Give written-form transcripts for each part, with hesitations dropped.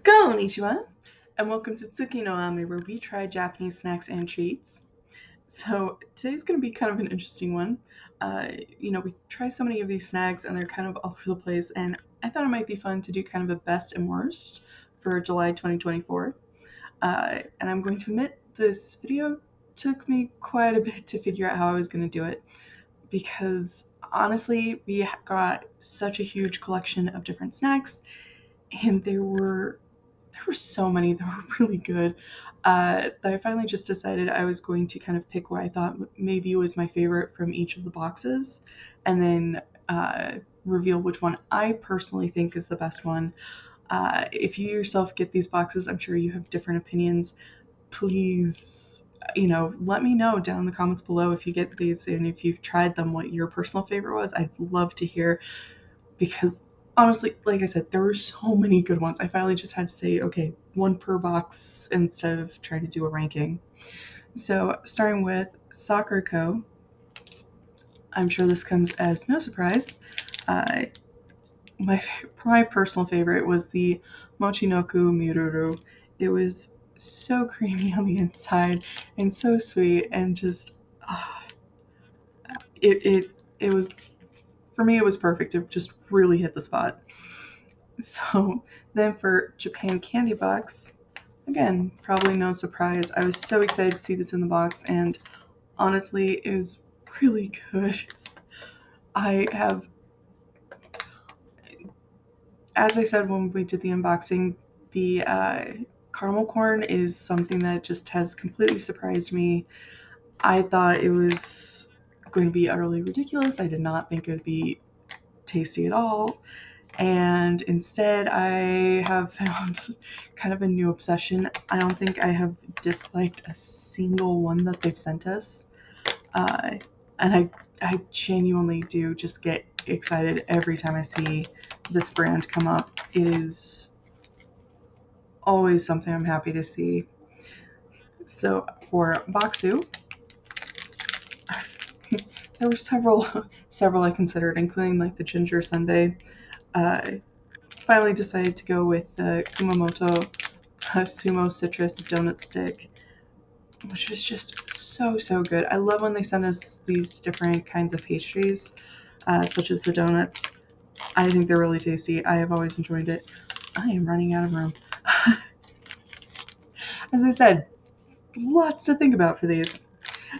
Konnichiwa, and welcome to Tsuki no Ame, where we try Japanese snacks and treats. So today's going to be kind of an interesting one. We try so many of these snacks, and they're kind of all over the place, and I thought it might be fun to do kind of a best and worst for July 2024. And I'm going to admit this video took me quite a bit to figure out how I was going to do it, because honestly, we got such a huge collection of different snacks, and there were so many that were really good that I finally just decided I was going to kind of pick what I thought maybe was my favorite from each of the boxes, and then reveal which one I personally think is the best one. If you yourself get these boxes, I'm sure you have different opinions. Please, let me know down in the comments below if you get these and if you've tried them, what your personal favorite was. I'd love to hear, because honestly, like I said, there were so many good ones. I finally just had to say, okay, one per box instead of trying to do a ranking. So, starting with Soccer Co. I'm sure this comes as no surprise. Uh, my personal favorite was the Mochinoku Miruru. It was so creamy on the inside and so sweet, and just it was, for me, it was perfect. It just really hit the spot. So then for Japan Candy Box, again, probably no surprise. I was so excited to see this in the box, and honestly, it was really good. I have, as I said when we did the unboxing, the caramel corn is something that just has completely surprised me. I thought it was going to be utterly ridiculous. I did not think it would be tasty at all. And instead, I have found kind of a new obsession. I don't think I have disliked a single one that they've sent us. And I genuinely do just get excited every time I see this brand come up. It is always something I'm happy to see. So for Baksu, there were several I considered, including like the ginger sundae. Finally decided to go with the Kumamoto Sumo Citrus Donut Stick, which was just so good. I love when they send us these different kinds of pastries, such as the donuts. I think they're really tasty. I have always enjoyed it. I am running out of room. As I said, lots to think about for these.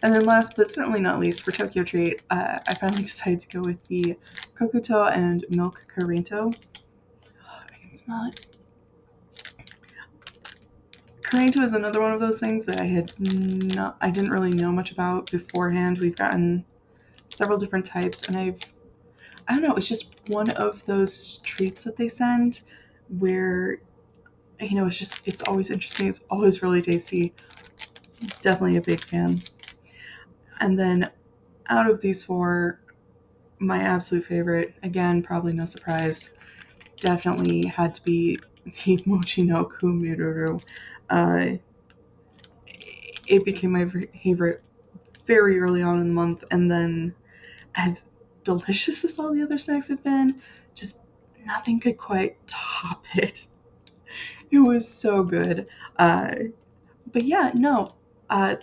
And then last but certainly not least, for Tokyo Treat, I finally decided to go with the Kokuto and Milk Corinto. I can smell it. Corinto is another one of those things that I didn't really know much about beforehand. We've gotten several different types, and I don't know, it's just one of those treats that they send where, it's always interesting. It's always really tasty. Definitely a big fan. And then out of these four, my absolute favorite, again, probably no surprise, definitely had to be the Mochinoku Miruru. It became my favorite very early on in the month, and then as delicious as all the other snacks have been, just nothing could quite top it. It was so good. But yeah, no,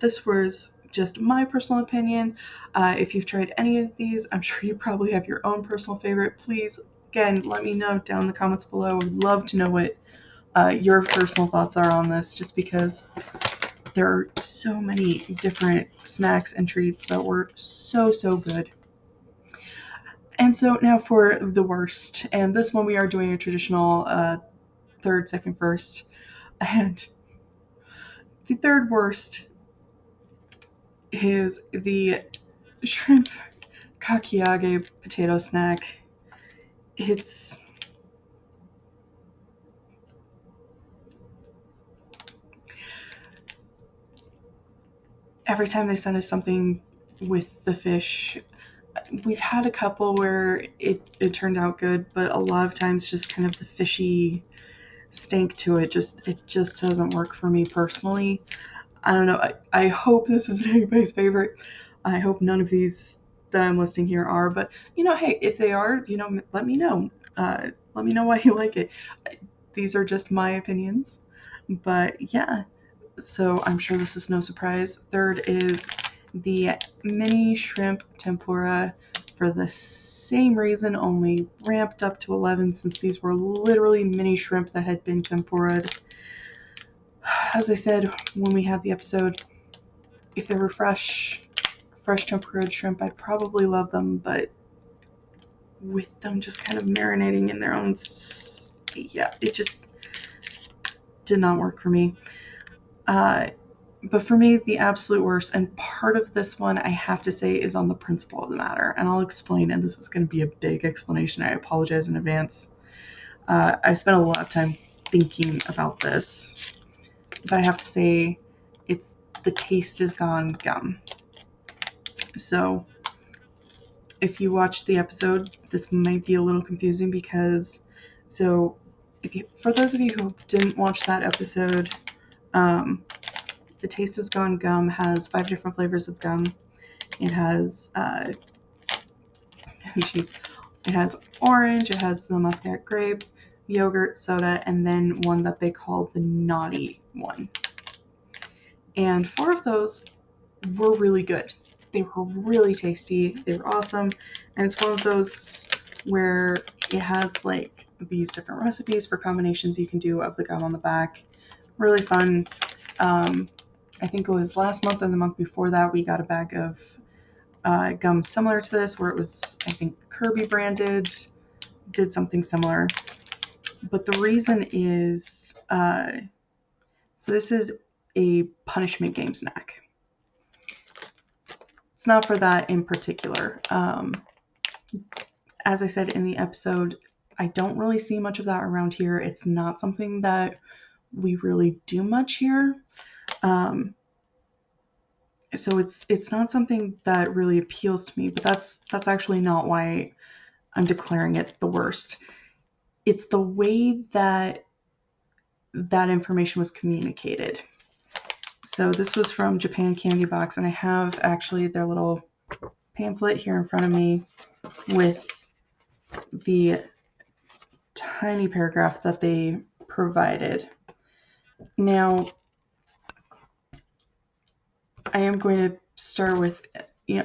this was just my personal opinion. If you've tried any of these, I'm sure you probably have your own personal favorite. Please, again, let me know down in the comments below. I would love to know what your personal thoughts are on this, just because there are so many different snacks and treats that were so good. And so now for the worst. And this one we are doing a traditional third, second, first. And the third worst is the shrimp kakiage potato snack. It's every time they send us something with the fish, we've had a couple where it turned out good, but a lot of times just kind of the fishy stink to it just doesn't work for me personally. I don't know. I hope this isn't anybody's favorite. I hope none of these that I'm listing here are, but hey, if they are, let me know. Let me know why you like it. these are just my opinions. But yeah, so I'm sure this is no surprise. Third is the mini shrimp tempura for the same reason, only ramped up to 11 since these were literally mini shrimp that had been tempura'd. As I said when we had the episode, if they were fresh tempura shrimp, I'd probably love them, but with them just kind of marinating in their own, yeah, it just did not work for me. But for me, the absolute worst, and part of this one I have to say is on the principle of the matter, and I'll explain, and this is going to be a big explanation. I apologize in advance. I spent a lot of time thinking about this, but I have to say it's the taste is gone gum. So if you watch the episode, this might be a little confusing because, so for those of you who didn't watch that episode, the Taste is Gone gum has 5 different flavors of gum. It has, it has orange, it has the muscat grape, yogurt, soda, and then one that they call the naughty one. And 4 of those were really good. They were really tasty. They were awesome. And it's one of those where it has like these different recipes for combinations you can do of the gum on the back. Really fun. I think it was last month or the month before that, we got a bag of gum similar to this, where it was, I think, Kirby branded, did something similar. But the reason is, so this is a punishment game snack. It's not for that in particular. As I said in the episode, I don't really see much of that around here. It's not something that we really do much here. So it's not something that really appeals to me, but that's actually not why I'm declaring it the worst. It's the way that information was communicated. So this was from Japan Candy Box, and I have actually their little pamphlet here in front of me with the tiny paragraph that they provided. Now, I am going to start with,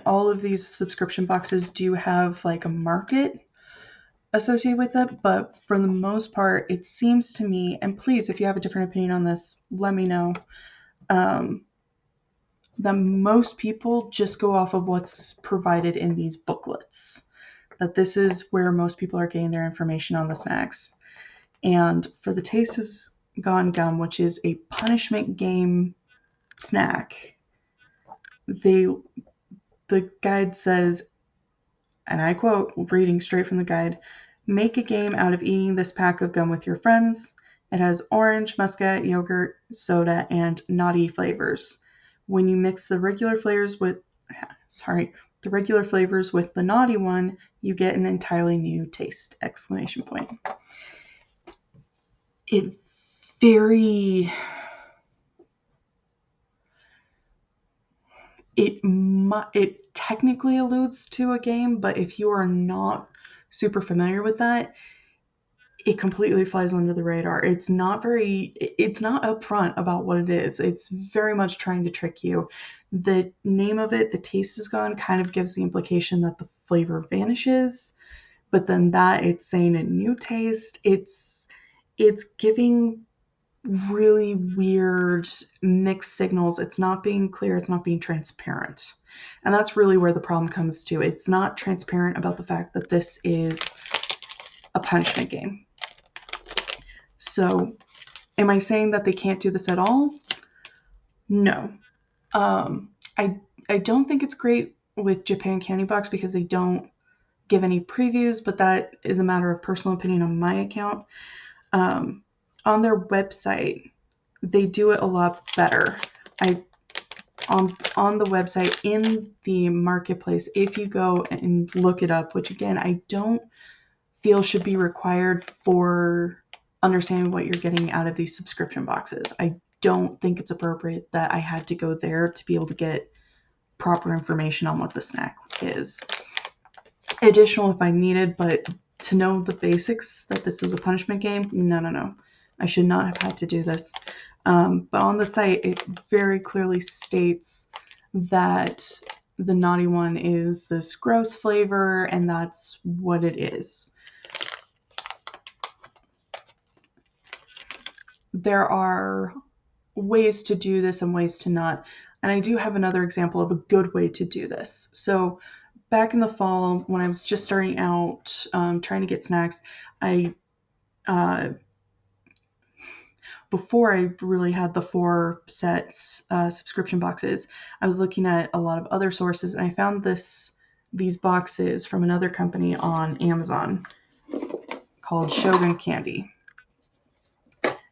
all of these subscription boxes do have like a market associated with it, but for the most part, it seems to me, and please, if you have a different opinion on this, let me know, that most people just go off of what's provided in these booklets, that this is where most people are getting their information on the snacks. And for the Taste is Gone gum, which is a punishment game snack, the guide says, and I quote, reading straight from the guide, "Make a game out of eating this pack of gum with your friends. It has orange, muscat, yogurt, soda, and naughty flavors. When you mix the regular flavors with the naughty one, you get an entirely new taste!" Exclamation point. It technically alludes to a game, but if you are not super familiar with that, it completely flies under the radar. It's not upfront about what it is. It's very much trying to trick you. The name of it, The Taste is Gone, kind of gives the implication that the flavor vanishes, but then that it's saying a new taste. It's giving really weird mixed signals. It's not being clear. It's not being transparent. And that's really where the problem comes to. It's not transparent about the fact that this is a punishment game. So, am I saying that they can't do this at all? No. I don't think it's great with Japan Candy Box because they don't give any previews, but that is a matter of personal opinion on my account. On their website, they do it a lot better. On the website, in the marketplace, if you go and look it up, which again, I don't feel should be required for understanding what you're getting out of these subscription boxes. I don't think it's appropriate that I had to go there to be able to get proper information on what the snack is. Additional if I needed, but to know the basics that this was a punishment game, no. I should not have had to do this. But on the site, it very clearly states that the naughty one is this gross flavor, and that's what it is. There are ways to do this and ways to not. And I do have another example of a good way to do this. So back in the fall, when I was just starting out trying to get snacks, I before I really had the 4 sets subscription boxes, I was looking at a lot of other sources, and I found these boxes from another company on Amazon called Shogun Candy.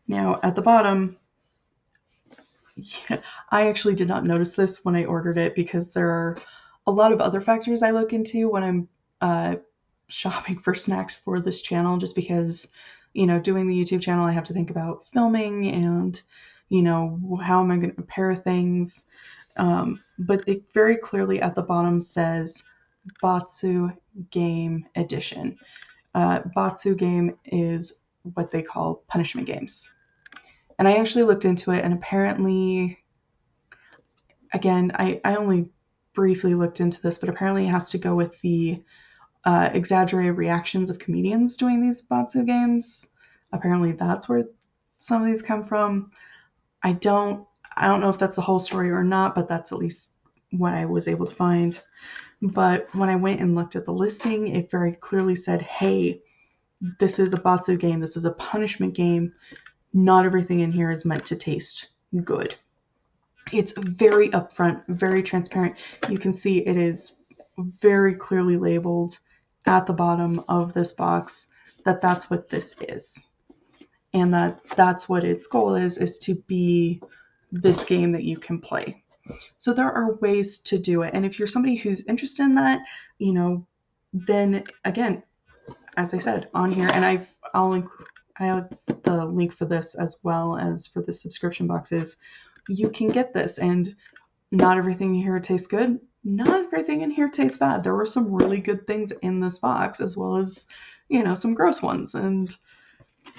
Now at the bottom, I actually did not notice this when I ordered it because there are a lot of other factors I look into when I'm shopping for snacks for this channel, just because, doing the YouTube channel, I have to think about filming and, how am I going to prepare things. But it very clearly at the bottom says Batsu Game Edition. Batsu game is what they call punishment games. And I actually looked into it, and apparently, again, I only briefly looked into this, but apparently it has to go with the exaggerated reactions of comedians doing these Batsu games. Apparently that's where some of these come from. I don't know if that's the whole story or not, but that's at least what I was able to find. But when I went and looked at the listing, it very clearly said, hey, this is a Batsu game. This is a punishment game. Not everything in here is meant to taste good. It's very upfront, very transparent. You can see it is very clearly labeled at the bottom of this box that that's what this is. And that's what its goal is to be this game that you can play. So there are ways to do it. And if you're somebody who's interested in that, then again, as I said on here, and I have the link for this as well as for the subscription boxes, you can get this. And not everything in here tastes good. Not everything in here tastes bad. There were some really good things in this box, as well as, some gross ones. And,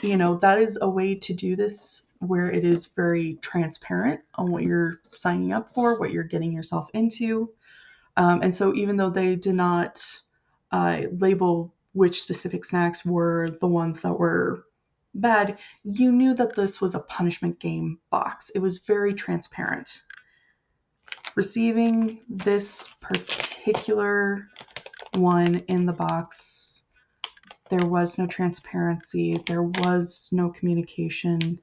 that is a way to do this where it is very transparent on what you're signing up for, what you're getting yourself into. And so even though they did not label which specific snacks were the ones that were bad, you knew that this was a punishment game box. It was very transparent. Receiving this particular one in the box, there was no transparency. There was no communication.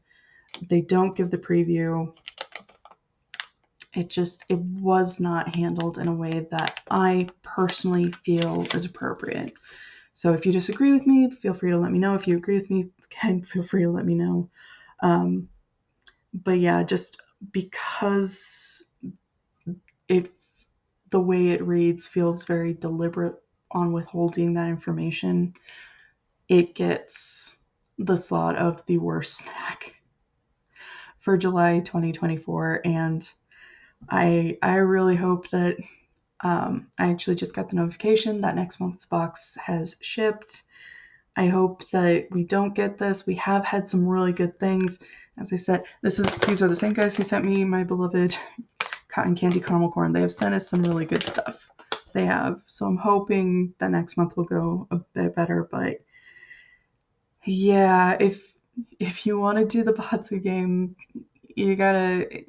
They don't give the preview. It was not handled in a way that I personally feel is appropriate. So if you disagree with me, feel free to let me know. If you agree with me, again, feel free to let me know. But yeah, just because the way it reads feels very deliberate on withholding that information, it gets the slot of the worst snack for July 2024. And I really hope that I actually just got the notification that next month's box has shipped. I hope that we don't get this. We have had some really good things. As I said, these are the same guys who sent me my beloved cotton candy caramel corn. They have sent us some really good stuff. They have. So I'm hoping that next month will go a bit better. But yeah, if you want to do the Batsu game, you gotta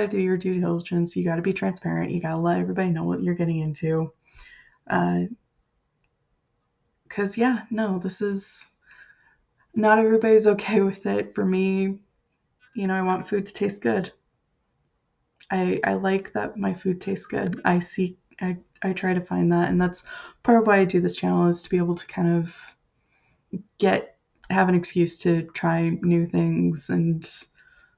do your due diligence. You gotta be transparent. You gotta let everybody know what you're getting into. Because this is not everybody's okay with it. For me, I want food to taste good. I like that my food tastes good. I try to find that, and that's part of why I do this channel, is to be able to kind of have an excuse to try new things, and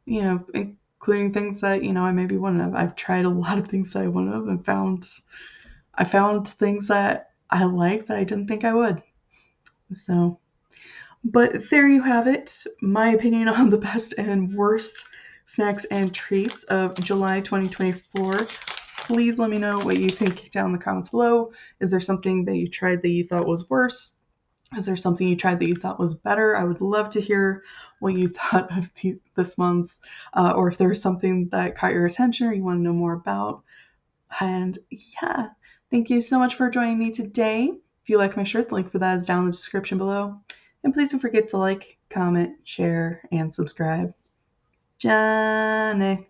including things that I maybe wouldn't have. I've tried a lot of things that I wouldn't have, and I found things that I like that I didn't think I would. So, but there you have it, my opinion on the best and worst snacks and treats of July 2024. Please let me know what you think down in the comments below. Is there something that you tried that you thought was worse? Is there something you tried that you thought was better? I would love to hear what you thought of this month's, or if there was something that caught your attention or you want to know more about. And yeah, thank you so much for joining me today. If you like my shirt, the link for that is down in the description below. And please don't forget to like, comment, share, and subscribe. Johnny.